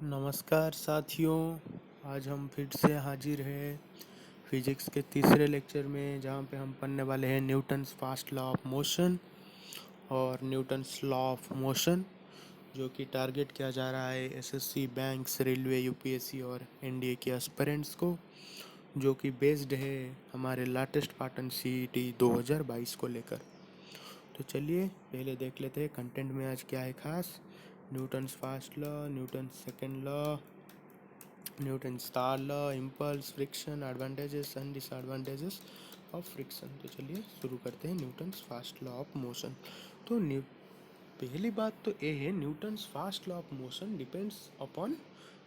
नमस्कार साथियों। आज हम फिर से हाजिर हैं फिजिक्स के तीसरे लेक्चर में, जहाँ पे हम पढ़ने वाले हैं Newton's fast law of motion और न्यूटन्स लॉ ऑफ मोशन, जो कि टारगेट किया जा रहा है एसएससी, बैंक्स, रेलवे, यूपीएससी और एनडीए के एस्पिरेंट्स को, जो कि बेस्ड है हमारे लेटेस्ट पैटर्न सीईटी 2022 को लेकर। तो चलिए पहले देख लेते हैं कंटेंट में आज क्या है खास। Newton's fast law, Newton's second law, Newton star law, impulse, friction, advantages and disadvantages of friction. तो चलिए शुरू करते हैं Newton's fast law of motion. तो पहली बात तो ये है, Newton's fast law of motion depends upon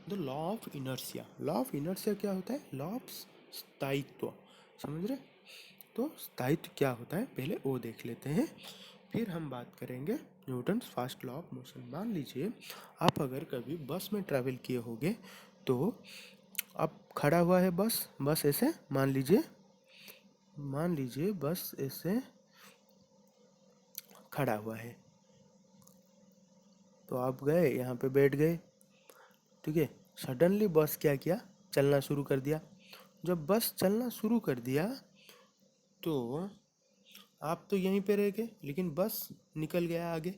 the law of inertia. Law of inertia क्या होता है? लॉ ऑफ स्थायित्व, समझ रहे? तो स्थायित्व क्या होता है पहले वो देख लेते हैं, फिर हम बात करेंगे Newton's fast law of motion. मान लीजिए आप अगर कभी बस में ट्रैवल किए होंगे, तो अब खड़ा हुआ है बस ऐसे मान लीजिए बस ऐसे खड़ा हुआ है, तो आप गए यहाँ पे बैठ गए, ठीक है। सडनली बस क्या किया? चलना शुरू कर दिया। जब बस चलना शुरू कर दिया तो आप तो यहीं पे रह गए, लेकिन बस निकल गया आगे।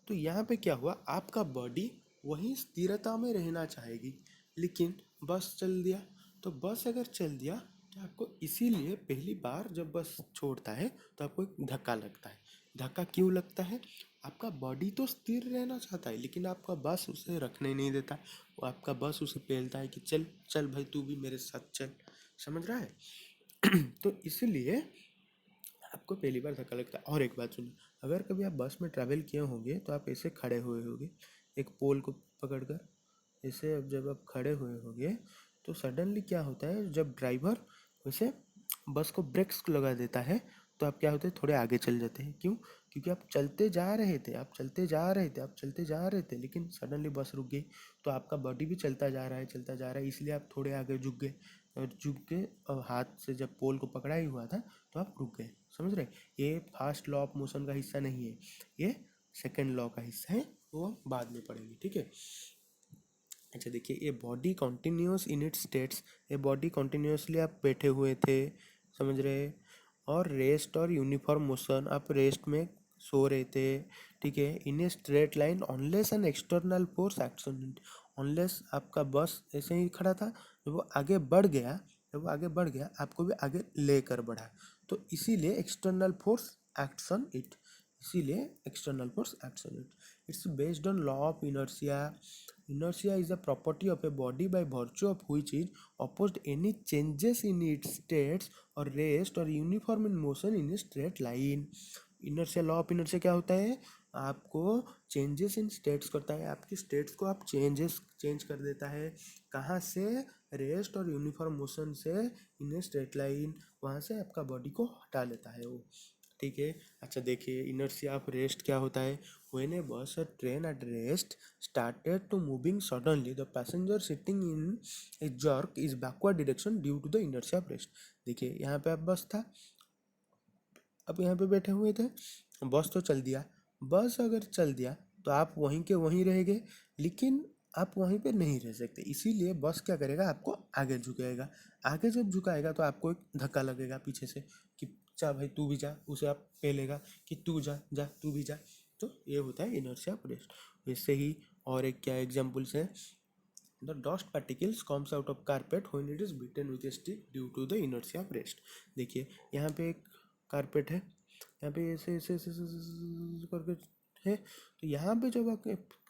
तो यहाँ पे क्या हुआ? आपका बॉडी वहीं स्थिरता में रहना चाहेगी, लेकिन बस चल दिया। तो बस अगर चल दिया तो आपको इसीलिए पहली बार जब बस छोड़ता है तो आपको एक धक्का लगता है। धक्का क्यों लगता है? आपका बॉडी तो स्थिर रहना चाहता है, लेकिन आपका बस उसे रखने नहीं देता। वो आपका बस उसे पेलता है कि चल चल भाई, तू भी मेरे साथ चल, समझ रहा है? तो इसलिए आपको पहली बार धक्का लगता है। और एक बात सुनिए, अगर कभी आप बस में ट्रैवल किए होंगे तो आप ऐसे खड़े हुए होंगे एक पोल को पकड़कर, ऐसे। अब जब आप खड़े हुए होंगे तो सडनली क्या होता है, जब ड्राइवर वैसे बस को ब्रेक्स लगा देता है, तो आप क्या होते हैं, थोड़े आगे चल जाते हैं। क्यों? क्योंकि आप चलते जा रहे थे, लेकिन सडनली बस रुक गई, तो आपका बॉडी भी चलता जा रहा है, इसलिए आप थोड़े आगे झुक गए। और झुक के और हाथ से जब पोल को पकड़ा ही हुआ था तो आप रुक गए, समझ रहे? ये फास्ट लॉ ऑफ मोशन का हिस्सा नहीं है, ये सेकेंड लॉ का हिस्सा है, वो हम बाद में पढ़ेंगे, ठीक है। अच्छा देखिए, ये body continuous in its states, ये बॉडी कॉन्टिन्यूसली आप बैठे हुए थे, समझ रहे? और रेस्ट और यूनिफॉर्म मोशन, आप रेस्ट में सो रहे थे, ठीक है, in a straight line unless an external force action. Unless आपका बस ऐसे ही खड़ा था, जब वो आगे बढ़ गया आपको भी आगे लेकर बढ़ा, तो इसीलिए external force action it. It's based on law of inertia. Inertia is a property of a body by virtue of which is opposed any changes in its states or rest or uniform in motion in a straight line. Inertia, law of inertia क्या होता है? आपको changes in states करता है, आपकी states को आप change कर देता है। कहाँ से? रेस्ट और यूनिफॉर्म मोशन से इन ए स्ट्रेट लाइन, वहाँ से आपका बॉडी को हटा लेता है वो, ठीक है। अच्छा देखिए, इनर्शिया ऑफ रेस्ट क्या होता है? व्हेन ए बस और train at rest started to moving suddenly, the passenger sitting in a jerk is backward direction due to the inertia of rest. देखिए यहाँ पे अब बस था, अब यहाँ पे बैठे हुए थे, बस तो चल दिया। बस अगर चल दिया तो आप वहीं के वहीं रह गए, लेकिन आप वहीं पे नहीं रह सकते, इसीलिए बस क्या करेगा, आपको आगे झुकाएगा। आगे जब झुकाएगा तो आपको एक धक्का लगेगा पीछे से कि जा भाई तू भी जा, उसे आप पेलेगा कि तू जा जा तू भी जा। तो ये होता है इनर्शिया ऑफ रेस्ट। वैसे ही और एक क्या एग्जाम्पल्स है? The dust particles comes out of carpet when it is beaten with a stick due to the inertia of rest. देखिए यहाँ पे एक कारपेट है, यहाँ पे ऐसे करके है, तो यहाँ पे जब आप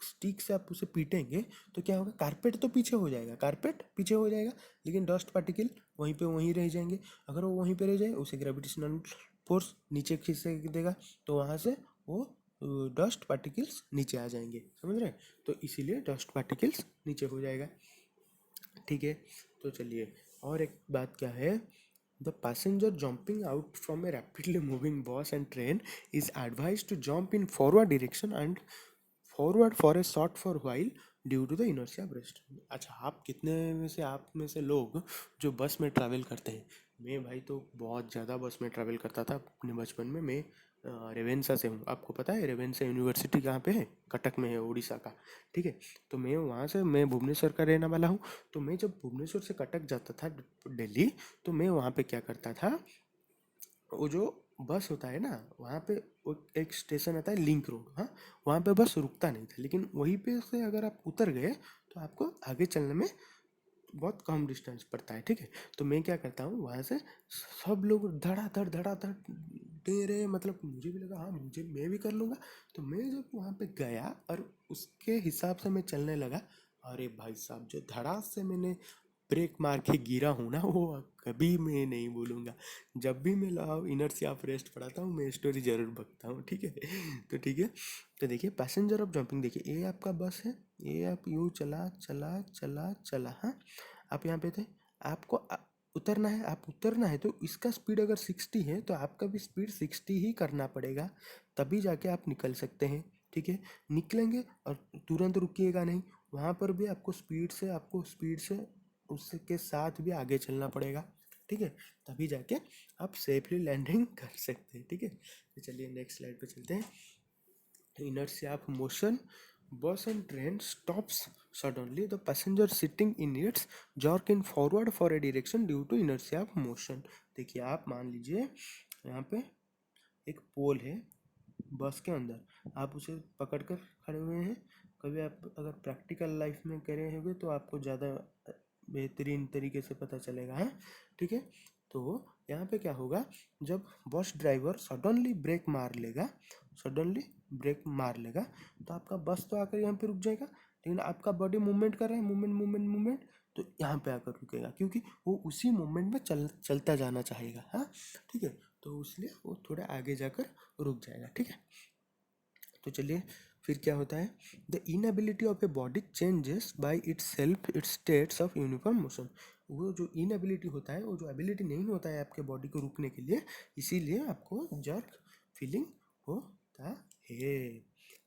स्टिक से आप उसे पीटेंगे तो क्या होगा? कारपेट पीछे हो जाएगा, लेकिन डस्ट पार्टिकल वहीं पे वहीं रह जाएंगे। अगर वो वहीं पे रह जाए, उसे ग्रेविटेशनल फोर्स नीचे खींच देगा, तो वहाँ से वो डस्ट पार्टिकल्स नीचे आ जाएंगे, समझ रहे हैं? तो इसीलिए डस्ट पार्टिकल्स नीचे हो जाएगा, ठीक है। तो चलिए और एक बात क्या है? The passenger jumping out from a rapidly moving bus and train is advise to jump in forward direction and forward for a short for while due to the inertia of rest. अच्छा, आप में से लोग जो बस में travel करते हैं, मैं भाई तो बहुत ज़्यादा बस में ट्रैवल करता था अपने बचपन में। मैं रेवेन्सा से हूँ। आपको पता है रेवेन्सा यूनिवर्सिटी कहाँ पे है? कटक में है, उड़ीसा का। ठीक है, तो मैं वहाँ से, मैं भुवनेश्वर का रहने वाला हूँ। तो मैं जब भुवनेश्वर से कटक जाता था दिल्ली, तो मैं वहाँ पे क्या करता था, वो जो बस होता है ना, वहाँ पे वो एक स्टेशन आता है लिंक रोड, हाँ, वहाँ पे बस रुकता नहीं था, लेकिन वहीं पे से अगर आप उतर गए तो आपको आगे चलने में बहुत कम डिस्टेंस पड़ता है। ठीक है, तो मैं क्या करता हूँ, वहाँ से सब लोग धड़ाधड़ दे रहे, मतलब मुझे भी लगा हाँ मुझे, मैं भी कर लूँगा। तो मैं जब वहाँ पे गया और उसके हिसाब से मैं चलने लगा, अरे भाई साहब जो धड़ास से मैंने ब्रेक मार के गिरा हूँ ना, वो कभी मैं नहीं भूलूंगा। जब भी मैं law of inertia of rest पढ़ाता हूँ, मैं स्टोरी जरूर बकता हूँ। ठीक है, तो ठीक है, तो देखिए पैसेंजर ऑफ जंपिंग, देखिए ये आपका बस है, ये आप यूँ चला चला चला चला, हाँ, आप यहाँ पे थे, आपको उतरना है, आप उतरना है तो इसका स्पीड अगर 60 है तो आपका भी स्पीड 60 ही करना पड़ेगा, तभी जाके आप निकल सकते हैं। ठीक है, निकलेंगे और तुरंत रुकिएगा नहीं, वहाँ पर भी आपको स्पीड से उसके साथ भी आगे चलना पड़ेगा। ठीक है, तभी जाके आप सेफली लैंडिंग कर सकते हैं। ठीक है, तो चलिए नेक्स्ट स्लाइड पे चलते हैं। Inertia of motion, bus and train stops suddenly, the passenger sitting in its jerk in forward for a direction due to inertia of motion। देखिए आप मान लीजिए यहाँ पे एक पोल है बस के अंदर, आप उसे पकड़ कर खड़े हुए हैं। कभी आप अगर प्रैक्टिकल लाइफ में करे होंगे तो आपको ज़्यादा बेहतरीन तरीके से पता चलेगा, है। ठीक है, तो यहाँ पे क्या होगा, जब बस ड्राइवर सडनली ब्रेक मार लेगा तो आपका बस तो आकर यहाँ पे रुक जाएगा, लेकिन आपका बॉडी मूवमेंट कर रहा है, मूवमेंट, तो यहाँ पे आकर रुकेगा, क्योंकि वो उसी मूवमेंट में चलता जाना चाहेगा, हाँ। ठीक है, तो इसलिए वो थोड़ा आगे जाकर रुक जाएगा। ठीक है, तो चलिए फिर क्या होता है, the inability of a body changes by its self it's states of uniform motion. वो जो इनएबिलिटी होता है, वो जो एबिलिटी नहीं होता है आपके बॉडी को रुकने के लिए, इसीलिए आपको जर्क फीलिंग होता है।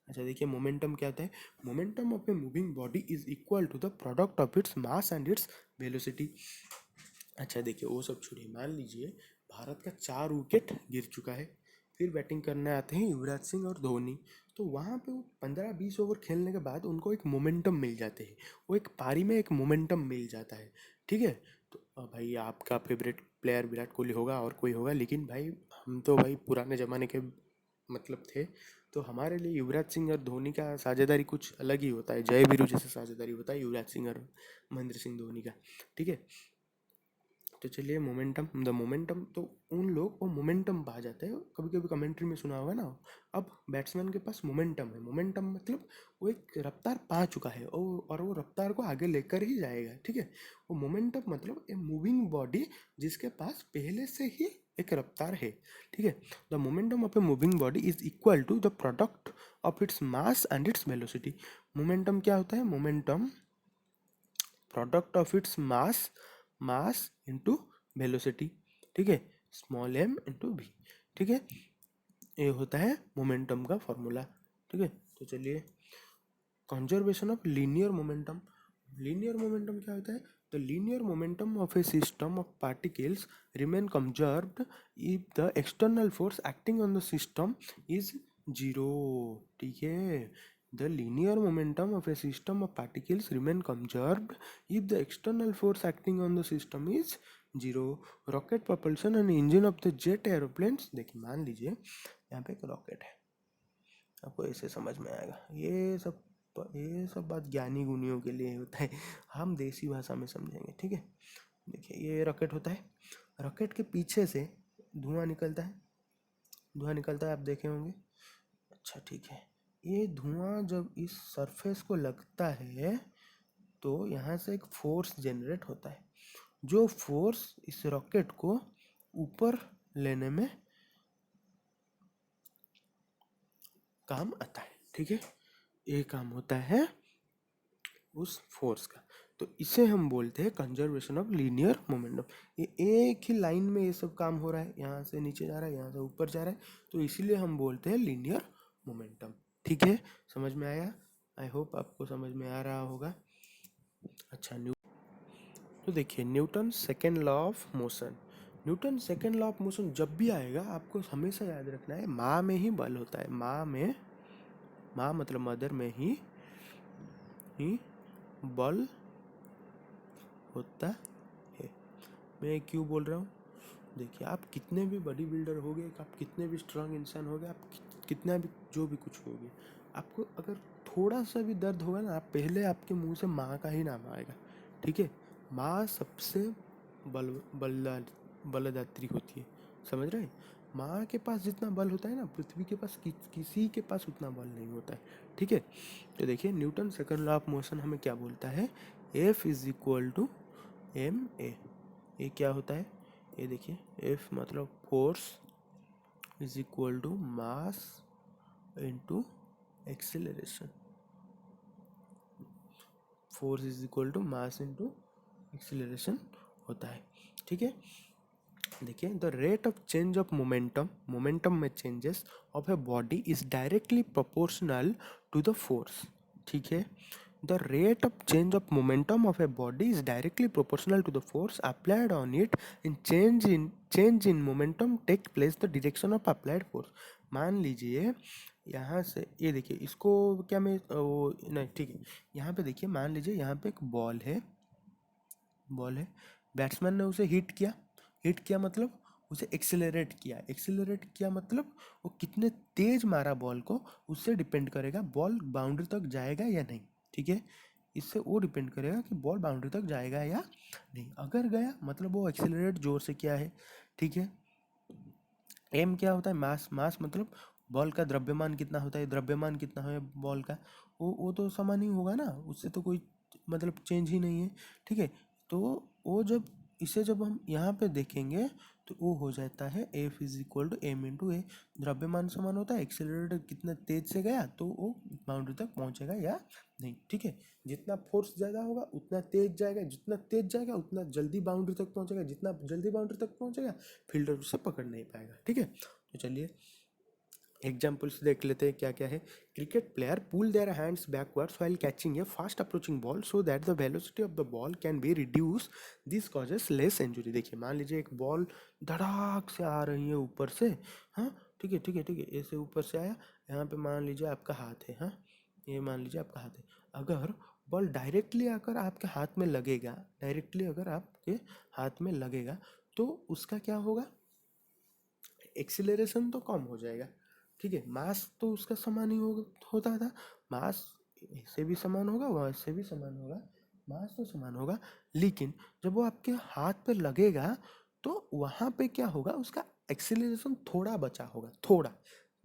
अच्छा देखिए मोमेंटम क्या होता है, momentum of a moving body is equal to the product of its mass and its velocity. अच्छा देखिए वो सब छोड़िए, मान लीजिए भारत का 4 विकेट गिर चुका है, फिर बैटिंग करने आते हैं युवराज सिंह और धोनी, तो वहाँ पे वो 15-20 ओवर खेलने के बाद उनको एक मोमेंटम मिल जाते हैं, वो एक पारी में एक मोमेंटम मिल जाता है। ठीक है, तो भाई आपका फेवरेट प्लेयर विराट कोहली होगा और कोई होगा, लेकिन भाई हम तो भाई पुराने ज़माने के मतलब थे, तो हमारे लिए युवराज सिंह और धोनी का साझेदारी कुछ अलग ही होता है, जय वीरू जैसे साझेदारी होता है युवराज सिंह और महेंद्र सिंह धोनी का। ठीक है, तो चलिए मोमेंटम तो उन लोग वो मोमेंटम पा जाते हैं, कभी कभी कमेंट्री में सुना होगा ना। अब बैट्समैन के पास मोमेंटम है, मोमेंटम मतलब वो एक रफ्तार पा चुका है और वो रफ्तार को आगे लेकर ही जाएगा। ठीक है, वो मोमेंटम मतलब ए मूविंग बॉडी जिसके पास पहले से ही एक रफ्तार है। ठीक है, the momentum of a moving body is equal to the product of its mass and its velocity. Momentum क्या होता है, momentum product of its mass into velocity. ठीक है, स्मॉल m इंटू v। ठीक है, ये होता है मोमेंटम का फॉर्मूला। ठीक है, तो चलिए conservation of linear momentum. Linear momentum क्या होता है, the linear momentum of A system of particles remain conserved if the external force acting on the system is zero. ठीक है, the linear momentum of A system of particles remain conserved if the external force acting on the system is zero. Rocket propulsion and engine of the jet aeroplanes, देखिए मान लीजिए यहाँ पे एक rocket है, आपको ऐसे समझ में आएगा, ये सब बात ज्ञानी गुनियों के लिए होता है, हम देसी भाषा में समझेंगे। ठीक है, देखिए ये रॉकेट होता है, रॉकेट के पीछे से धुआं निकलता है, आप देखे होंगे। अच्छा ठीक है, ये धुआं जब इस सरफेस को लगता है तो यहाँ से एक फोर्स जनरेट होता है, जो फोर्स इस रॉकेट को ऊपर लेने में काम आता है। ठीक है, ये काम होता है उस फोर्स का, तो इसे हम बोलते हैं कंजर्वेशन ऑफ लीनियर मोमेंटम। ये एक ही लाइन में ये सब काम हो रहा है, यहाँ से नीचे जा रहा है, यहाँ से ऊपर जा रहा है, तो इसीलिए हम बोलते हैं लीनियर मोमेंटम। ठीक है, समझ में आया? आई होप आपको समझ में आ रहा होगा। अच्छा तो देखिए Newton second law of motion, Newton second law of motion जब भी आएगा आपको हमेशा याद रखना है, माँ में ही बल होता है, माँ मतलब मदर में ही बल होता है। मैं ये क्यों बोल रहा हूँ? देखिए, आप कितने भी बॉडी बिल्डर हो गए, आप कितने भी स्ट्रांग इंसान हो गए, आप कितना भी जो भी कुछ हो गए, आपको अगर थोड़ा सा भी दर्द होगा ना, आप पहले आपके मुंह से माँ का ही नाम आएगा। ठीक है, माँ सबसे बलदात्री होती है, समझ रहे हैं? माँ के पास जितना बल होता है ना, पृथ्वी के पास किसी के पास उतना बल नहीं होता है। ठीक है, तो देखिए Newton second law of motion हमें क्या बोलता है, F is equal to M A. ये क्या होता है? ये देखिए, F मतलब force is equal to mass into acceleration. Force is equal to mass into acceleration होता है। ठीक है, देखिए the rate of change of momentum में changes of a body is directly proportional to the force. ठीक है, the rate of change of momentum of a body is directly proportional to the force applied on it in change in momentum take place the direction of applied force। मान लीजिए यहाँ से, ये देखिए इसको क्या मैं वो नहीं, ठीक है, यहाँ पे देखिए, मान लीजिए यहाँ पे एक बॉल है, बैट्समैन ने उसे हिट किया मतलब उसे एक्सेलरेट किया मतलब वो कितने तेज मारा बॉल को, उससे डिपेंड करेगा बॉल बाउंड्री तक जाएगा या नहीं। ठीक है, इससे वो डिपेंड करेगा कि बॉल बाउंड्री तक जाएगा या नहीं। अगर गया मतलब वो एक्सेलरेट जोर से किया है। ठीक है, एम क्या होता है? मास मतलब बॉल का द्रव्यमान कितना होता है, द्रव्यमान कितना है बॉल का, वो तो समान ही होगा ना, उससे तो कोई मतलब चेंज ही नहीं है। ठीक है, तो वो जब हम यहाँ पे देखेंगे तो वो हो जाता है F is equal to M into A. द्रव्यमान समान होता है, एक्सेलरेटर कितना तेज से गया तो वो बाउंड्री तक पहुँचेगा या नहीं। ठीक है, जितना फोर्स ज़्यादा होगा उतना तेज जाएगा, जितना तेज जाएगा उतना जल्दी बाउंड्री तक पहुँचेगा, जितना जल्दी बाउंड्री तक पहुँचेगा फील्डर उसे पकड़ नहीं पाएगा। ठीक है, तो चलिए एग्जाम्पल्स देख लेते हैं क्या क्या है। Cricket player pull their hands backwards while catching a fast approaching ball so that the velocity of the ball can be reduce, this causes less injury. देखिए, मान लीजिए एक बॉल धड़ाक से आ रही है ऊपर से, हाँ ठीक है ठीक है ठीक है, ऐसे ऊपर से आया, यहाँ पे मान लीजिए आपका हाथ है, हाँ ये मान लीजिए आपका हाथ है, अगर बॉल डायरेक्टली आकर आपके हाथ में लगेगा, डायरेक्टली अगर आपके हाथ में लगेगा तो उसका क्या होगा, एक्सीलरेशन तो कम हो जाएगा। ठीक है, मास तो उसका समान ही होता था, मास इससे भी समान होगा, वहाँ से भी समान होगा, मास तो समान होगा, लेकिन जब वो आपके हाथ पे लगेगा तो वहाँ पे क्या होगा, उसका एक्सीलरेशन थोड़ा बचा होगा,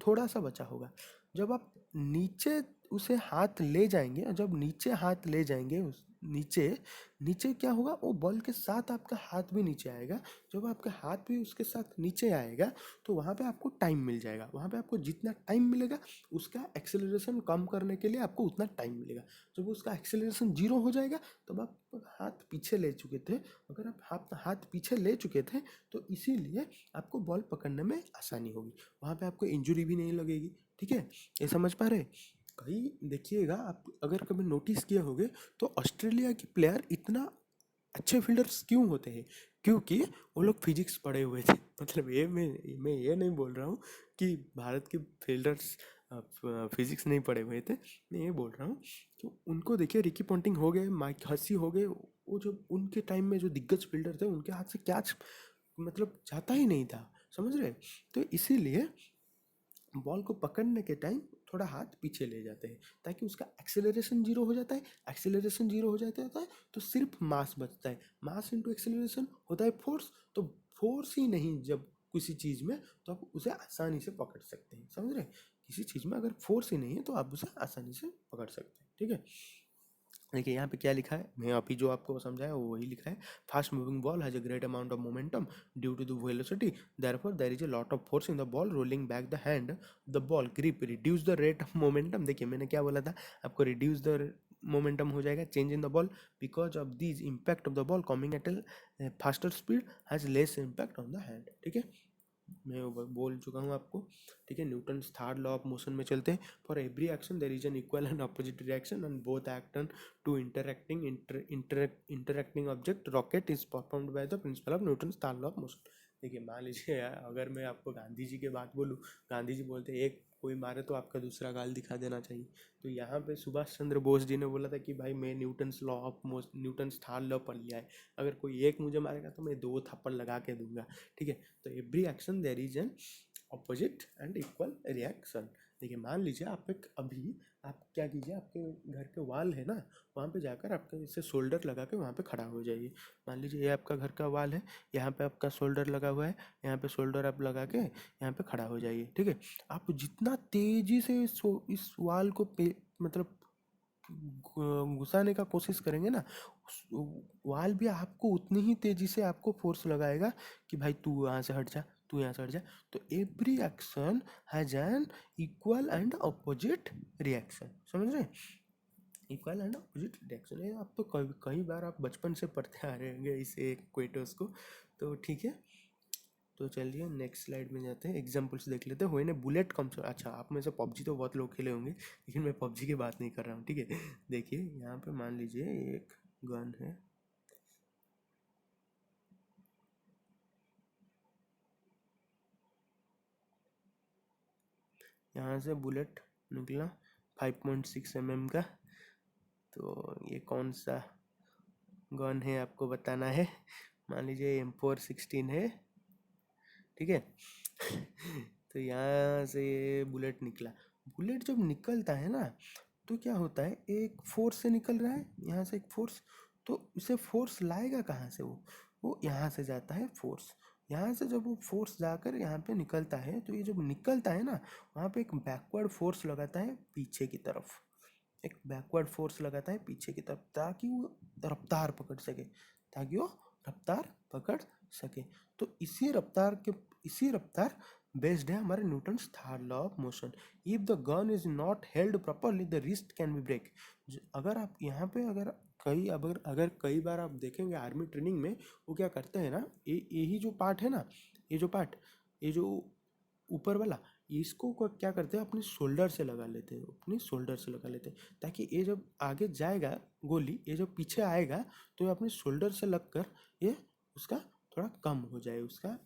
थोड़ा सा बचा होगा। जब आप नीचे उसे हाथ ले जाएंगे, जब नीचे हाथ ले जाएंगे उस नीचे, नीचे क्या होगा, वो बॉल के साथ आपका हाथ भी नीचे आएगा। जब आपका हाथ भी उसके साथ नीचे आएगा तो वहाँ पे आपको टाइम मिल जाएगा, वहाँ पे आपको जितना टाइम मिलेगा उसका एक्सेलरेशन कम करने के लिए आपको उतना टाइम मिलेगा। जब उसका एक्सेलरेशन जीरो हो जाएगा तब आप हाथ पीछे ले चुके थे, अगर आप हाथ पीछे ले चुके थे तो इसीलिए आपको बॉल पकड़ने में आसानी होगी, वहाँ पे आपको इंजुरी भी नहीं लगेगी। ठीक है, ये समझ पा रहे? कहीं देखिएगा, आप अगर कभी नोटिस किए होंगे तो ऑस्ट्रेलिया के प्लेयर इतना अच्छे फील्डर्स क्यों होते हैं, क्योंकि वो लोग फिजिक्स पढ़े हुए थे। मतलब ये मैं ये नहीं बोल रहा हूँ कि भारत के फील्डर्स फिजिक्स नहीं पढ़े हुए थे, मैं ये बोल रहा हूँ कि उनको देखिए, रिकी पॉन्टिंग हो गए, माइक हसी हो गए, वो जो उनके टाइम में जो दिग्गज फील्डर थे उनके हाथ से कैच मतलब जाता ही नहीं था, समझ रहे? तो इसीलिए बॉल को पकड़ने के टाइम थोड़ा हाथ पीछे ले जाते हैं ताकि उसका एक्सेलरेशन जीरो हो जाता है, एक्सेलरेशन जीरो हो जाता है तो सिर्फ मास बचता है, मास इंटू एक्सेलरेशन होता है फोर्स, तो फोर्स ही नहीं जब किसी चीज़ में तो आप उसे आसानी से पकड़ सकते हैं, समझ रहे? किसी चीज़ में अगर फोर्स ही नहीं है तो आप उसे आसानी से पकड़ सकते हैं। ठीक है, देखिए यहाँ पे क्या लिखा है, मैं अभी जो आपको समझाया वो वही लिखा है। Fast moving ball has a great amount of momentum due to the velocity, therefore there is a lot of force in the ball rolling back the hand the ball grip reduce the rate of momentum. देखिए मैंने क्या बोला था आपको, reduce the momentum हो जाएगा, change in the ball because of this impact of the ball coming at A faster speed has less impact on the hand. ठीक है, मैं वो बोल चुका हूँ आपको। ठीक है, Newton's third law of motion में चलते हैं। For every action there is an equal and opposite reaction and both act on two interacting object, rocket is performed by the principle of Newton's third law of motion. देखिए मान लीजिए यार, अगर मैं आपको गांधी जी की बात बोलूँ, गांधी जी बोलते हैं एक कोई मारे तो आपका दूसरा गाल दिखा देना चाहिए। तो यहाँ पे सुभाष चंद्र बोस जी ने बोला था कि भाई मैं Newton's law of most Newton's third law पढ़ लिया है, अगर कोई एक मुझे मारेगा तो मैं 2 थप्पड़ लगा के दूंगा। ठीक है, तो every action there is an opposite and equal reaction. देखिए मान लीजिए आप क्या कीजिए, आपके घर के वाल है ना, वहाँ पे जाकर आपके इसे शोल्डर लगा के वहाँ पे खड़ा हो जाइए। मान लीजिए ये आपका घर का वाल है, यहाँ पे आपका शोल्डर लगा हुआ है, यहाँ पे शोल्डर आप लगा के यहाँ पे खड़ा हो जाइए। ठीक है, आप जितना तेजी से इस वाल को मतलब घुसाने का कोशिश करेंगे ना, वाल भी आपको उतनी ही तेजी से आपको फोर्स लगाएगा कि भाई तू यहाँ से हट जा, तू यहाँ से हट जा। तो every action has an equal and opposite reaction, समझ रहे हैं? इक्वल एंड अपोजिट रिएक्शन, ये आप तो कई कई बार आप बचपन से पढ़ते आ रहे होंगे इस एक क्वेटोस को। तो ठीक है, तो चलिए नेक्स्ट स्लाइड में जाते हैं, एग्जाम्पल्स देख लेते हैं। हुए ने बुलेट कम्स, अच्छा आप में से पबजी तो बहुत लोग खेले होंगे, लेकिन मैं पबजी की बात नहीं कर रहा हूँ। ठीक है, देखिए यहाँ पे मान लीजिए एक गन है, यहाँ से बुलेट निकला 5.6 mm का। तो ये कौन सा गन है आपको बताना है। मान लीजिए M416 है। ठीक है तो यहाँ से ये बुलेट निकला। बुलेट जब निकलता है ना, तो क्या होता है, एक फोर्स से निकल रहा है, यहाँ से एक फोर्स, तो इसे फोर्स लाएगा कहाँ से? वो यहाँ से जाता है फोर्स। यहाँ से जब वो फोर्स जाकर यहाँ पे निकलता है, तो ये जब निकलता है ना, वहाँ पे एक बैकवर्ड फोर्स लगाता है पीछे की तरफ, एक बैकवर्ड फोर्स लगाता है पीछे की तरफ, ताकि वो रफ्तार पकड़ सके, ताकि वो रफ्तार पकड़ सके। तो इसी रफ्तार बेस्ड है हमारे Newton's third law of motion. If the gun is not held properly the wrist can be break. अगर आप यहाँ पे अगर कई बार आप देखेंगे आर्मी ट्रेनिंग में, वो क्या करते हैं ना, यही जो पार्ट है ना, ये जो ऊपर वाला, इसको क्या करते हैं, अपने शोल्डर से लगा लेते हैं, अपनी शोल्डर से लगा लेते हैं, ताकि ये जब आगे जाएगा गोली, ये जब पीछे आएगा तो ये अपने शोल्डर से लगकर ये उसका थोड़ा कम हो जाए, उसका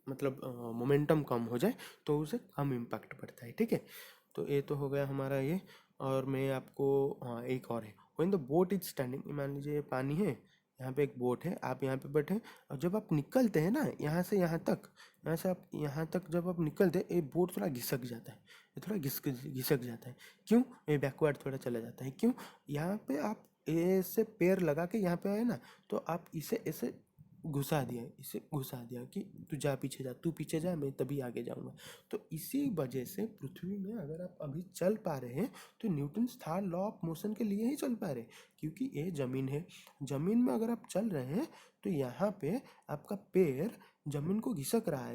मतलब मोमेंटम कम हो जाए, तो उसे कम इम्पैक्ट पड़ता है। ठीक है, तो ये तो हो गया हमारा ये। और मैं आपको, हाँ एक और है, when the boat is standing. मान लीजिए ये पानी है, यहाँ पे एक बोट है, आप यहाँ पे बैठे, और जब आप निकलते हैं ना यहाँ से यहाँ तक, यहाँ से आप यहाँ तक जब आप निकलते हैं, ये बोट थोड़ा घिसक जाता है, ये थोड़ा घिसक जाता है। क्यों? ये बैकवर्ड थोड़ा चला जाता है। क्यों? यहाँ पे आप ऐसे पैर लगा के यहाँ पे आए ना, तो आप इसे ऐसे इसे घुसा दिया कि तू जा पीछे जा, तू पीछे जा, मैं तभी आगे जाऊंगा। तो इसी वजह से पृथ्वी में अगर आप अभी चल पा रहे हैं, तो Newton's third law of motion के लिए ही चल पा रहे हैं, क्योंकि ये जमीन है। जमीन में अगर आप चल रहे हैं, तो यहाँ पे आपका पैर जमीन को घिसक रहा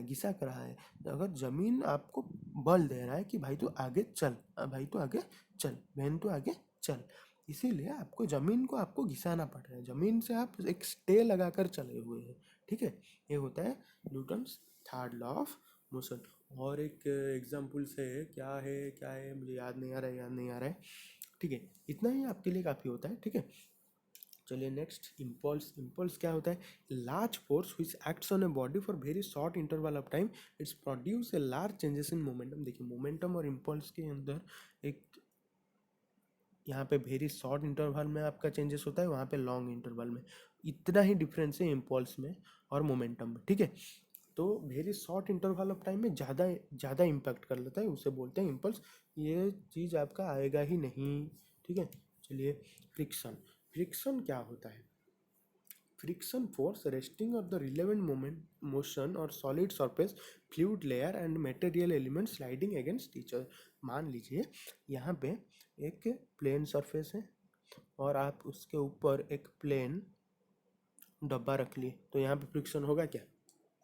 है। अगर जमीन आपको बल दे रहा है कि भाई तू आगे चल, भाई तू आगे चल, बहन तू आगे चल, इसीलिए आपको जमीन को आपको घिसाना पड़ रहा है, जमीन से आप एक स्टे लगाकर चले हुए हैं। ठीक है, ये होता है Newton's third law of motion. और एक एग्जाम्पल से क्या है मुझे याद नहीं आ रहा है। ठीक है, इतना ही आपके लिए काफ़ी होता है। ठीक है, चलिए नेक्स्ट, इम्पल्स क्या होता है? Large force which acts on a body for very short interval of time, it's produce a large changes in momentum. देखिए मोमेंटम और इम्पल्स के अंदर एक, यहाँ पे वेरी शॉर्ट इंटरवल में आपका चेंजेस होता है, वहाँ पे लॉन्ग इंटरवल में। इतना ही डिफरेंस है इम्पल्स में और मोमेंटम में। ठीक है, तो very short interval of time में ज़्यादा इम्पैक्ट कर लेता है, उसे बोलते हैं इम्पल्स। ये चीज़ आपका आएगा ही नहीं। ठीक है, चलिए फ्रिक्शन क्या होता है? Friction force resting of the relevant moment motion और solid surface, fluid layer and material element sliding against each other. मान लीजिए यहाँ पे एक प्लेन सरफेस है, और आप उसके ऊपर एक प्लेन डब्बा रख लिए, तो यहाँ पे फ्रिक्शन होगा क्या?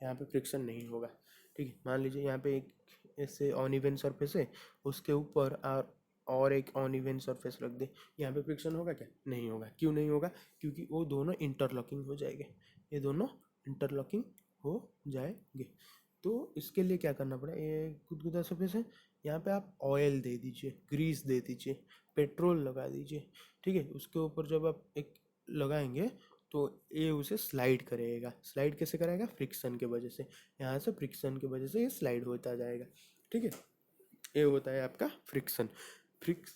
यहाँ पे फ्रिक्शन नहीं होगा। ठीक है, मान लीजिए यहाँ पे एक ऐसे ऑन सरफेस है, उसके ऊपर और एक ऑन सरफेस रख दे, यहाँ पे फ्रिक्शन होगा क्या? नहीं होगा। क्यों नहीं होगा? क्योंकि वो दोनों इंटरलॉकिंग हो जाएंगे, ये दोनों इंटरलॉकिंग हो जाएंगे। तो इसके लिए क्या करना पड़ा, ये गुदगुदा सरफेस है, यहाँ पे आप ऑयल दे दीजिए, ग्रीस दे दीजिए, पेट्रोल लगा दीजिए। ठीक है, उसके ऊपर जब आप एक लगाएंगे, तो ये उसे स्लाइड करेगा। स्लाइड कैसे कराएगा? फ्रिक्शन के वजह से, यहाँ से फ्रिक्शन की वजह से ये स्लाइड होता जाएगा। ठीक है, ये होता है आपका फ्रिक्शन। फ्रिक्स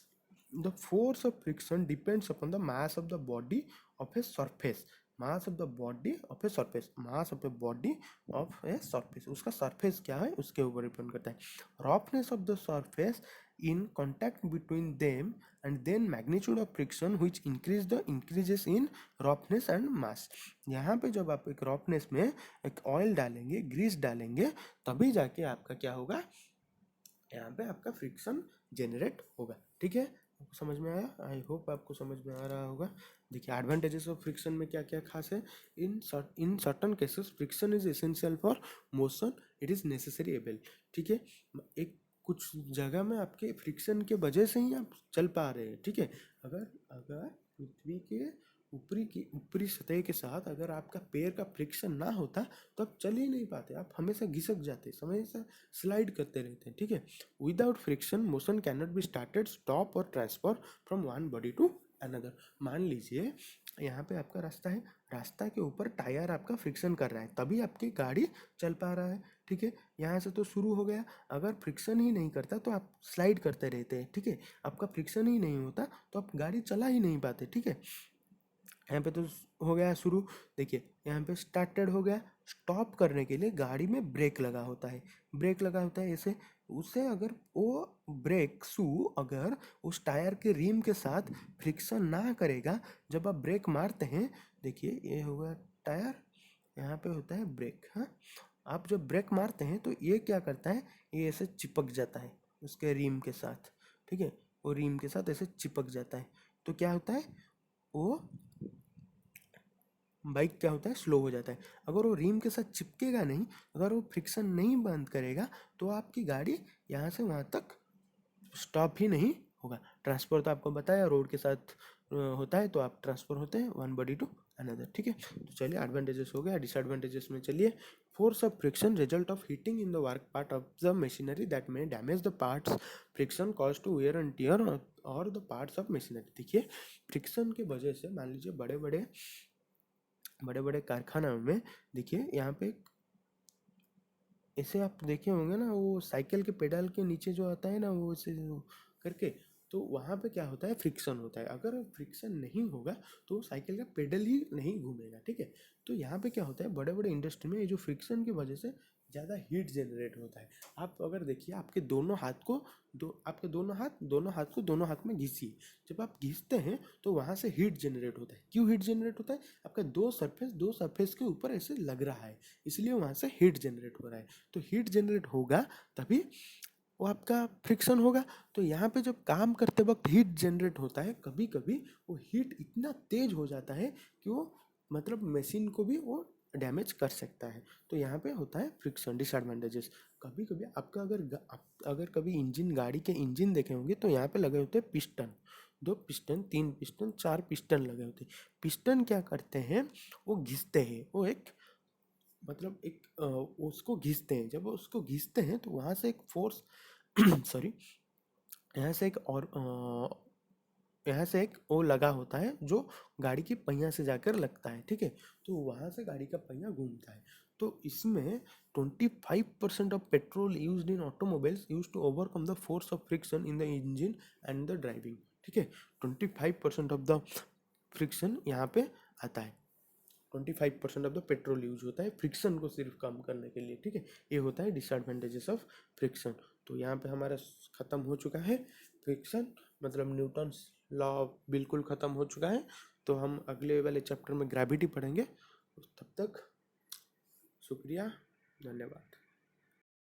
the force of friction depends upon the mass of the body of a surface. Mass of the body of a surface, mass of a body of a surface, उसका सरफेस क्या है उसके ऊपर डिपेंड करता है। Roughness of the surface in contact between them, and then magnitude of friction which increases in roughness and mass। यहाँ पे जब आप एक रफनेस में एक ऑयल डालेंगे, ग्रीस डालेंगे, तभी जाके आपका क्या होगा, यहाँ पे आपका फ्रिक्शन जनरेट होगा। ठीक है, आपको समझ में आया? आई होप आपको समझ में आ रहा होगा। देखिए एडवांटेजेस ऑफ फ्रिक्शन में क्या क्या खास है। In certain cases friction is essential for motion, it is necessary able. ठीक है, एक कुछ जगह में आपके फ्रिक्शन के वजह से ही आप चल पा रहे हैं। ठीक है, अगर अगर पृथ्वी के ऊपरी सतह के साथ अगर आपका पैर का फ्रिक्शन ना होता तो आप चल ही नहीं पाते, आप हमेशा घिसक जाते, हमेशा स्लाइड करते रहते हैं। ठीक है, without friction motion can not be started, stop और transfer from one body to another. मान लीजिए यहाँ पे आपका रास्ता है, रास्ता के ऊपर टायर आपका फ्रिक्शन कर रहा है, तभी आपकी गाड़ी चल पा रहा है। ठीक है, यहाँ से तो शुरू हो गया, अगर फ्रिक्शन ही नहीं करता तो आप स्लाइड करते रहते हैं। ठीक है, आपका फ्रिक्शन ही नहीं होता तो आप गाड़ी चला ही नहीं पाते। ठीक है, यहाँ पे तो हो गया शुरू। देखिए यहाँ पे स्टार्टेड हो गया, स्टॉप करने के लिए गाड़ी में ब्रेक लगा होता है, ब्रेक लगा होता है ऐसे, उसे अगर वो ब्रेक शू अगर उस टायर के रिम के साथ फ्रिक्शन ना करेगा, जब आप ब्रेक मारते हैं, देखिए ये होगा टायर, यहाँ पे होता है ब्रेक। हाँ, आप जब ब्रेक मारते हैं तो ये क्या करता है, ये ऐसे चिपक जाता है उसके रिम के साथ। ठीक है, वो रिम के साथ ऐसे चिपक जाता है, तो क्या होता है, वो बाइक क्या होता है, स्लो हो जाता है। अगर वो रिम के साथ चिपकेगा नहीं, अगर वो फ्रिक्शन नहीं बंद करेगा, तो आपकी गाड़ी यहाँ से वहाँ तक स्टॉप ही नहीं होगा। ट्रांसफर तो आपको बताया रोड के साथ होता है, तो आप ट्रांसफर होते हैं वन बॉडी टू अनदर। ठीक है, तो चलिए एडवांटेजेस हो गया। डिसएडवांटेजेस में चलिए, force of friction result of heating in the work part of the machinery that may damage the parts, friction cause to wear and tear और द पार्ट्स ऑफ मशीनरी। देखिए फ्रिक्शन की वजह से मान लीजिए बड़े बड़े कारखाना में, देखिए यहाँ पे ऐसे आप देखे होंगे ना, वो साइकिल के पेडल के नीचे जो आता है ना, वो ऐसे करके, तो वहाँ पे क्या होता है, फ्रिक्शन होता है। अगर फ्रिक्शन नहीं होगा तो साइकिल का पेडल ही नहीं घूमेगा। ठीक है, तो यहाँ पे क्या होता है, बड़े बड़े इंडस्ट्री में ये जो फ्रिक्शन की वजह से ज़्यादा हीट जनरेट होता है। आप अगर देखिए आपके दोनों हाथ को दोनों हाथ में घिसिए, जब आप घिसते हैं तो वहाँ से हीट जनरेट होता है। क्यों हीट जनरेट होता है, आपका दो सरफेस के ऊपर ऐसे लग रहा है, इसलिए वहाँ से हीट जनरेट हो रहा है। तो हीट जनरेट होगा तभी वो आपका फ्रिक्शन होगा। तो यहाँ पे जब काम करते वक्त हीट जनरेट होता है, कभी कभी वो हीट इतना तेज हो जाता है कि वो मतलब मशीन को भी वो डैमेज कर सकता है। तो यहाँ पे होता है फ्रिक्शन। डिसएडवांटेजेस, कभी कभी आपका अगर कभी गाड़ी के इंजन देखे होंगे तो यहाँ पे लगे होते हैं पिस्टन, 2 पिस्टन, 3 पिस्टन, 4 पिस्टन लगे होते हैं। पिस्टन क्या करते हैं, वो घिसते हैं, वो एक मतलब उसको घिसते हैं। जब वो उसको घिसते हैं तो वहाँ से एक फोर्स सॉरी, यहाँ से एक और यहाँ से एक वो लगा होता है जो गाड़ी की पहिया से जाकर लगता है। ठीक है, तो वहाँ से गाड़ी का पहिया घूमता है। तो इसमें 25% of petrol used in automobiles use to overcome the force of friction in the engine and the driving. ठीक है, 25% ऑफ द फ्रिक्शन यहाँ पे आता है। 25% ऑफ द पेट्रोल यूज होता है फ्रिक्शन को सिर्फ कम करने के लिए। ठीक है, ये होता है डिसएडवांटेजेस ऑफ फ्रिक्शन। तो यहाँ पे हमारा ख़त्म हो चुका है फ्रिक्शन, मतलब न्यूटन्स लॉ बिल्कुल ख़त्म हो चुका है। तो हम अगले वाले चैप्टर में ग्रेविटी पढ़ेंगे। तब तक शुक्रिया, धन्यवाद।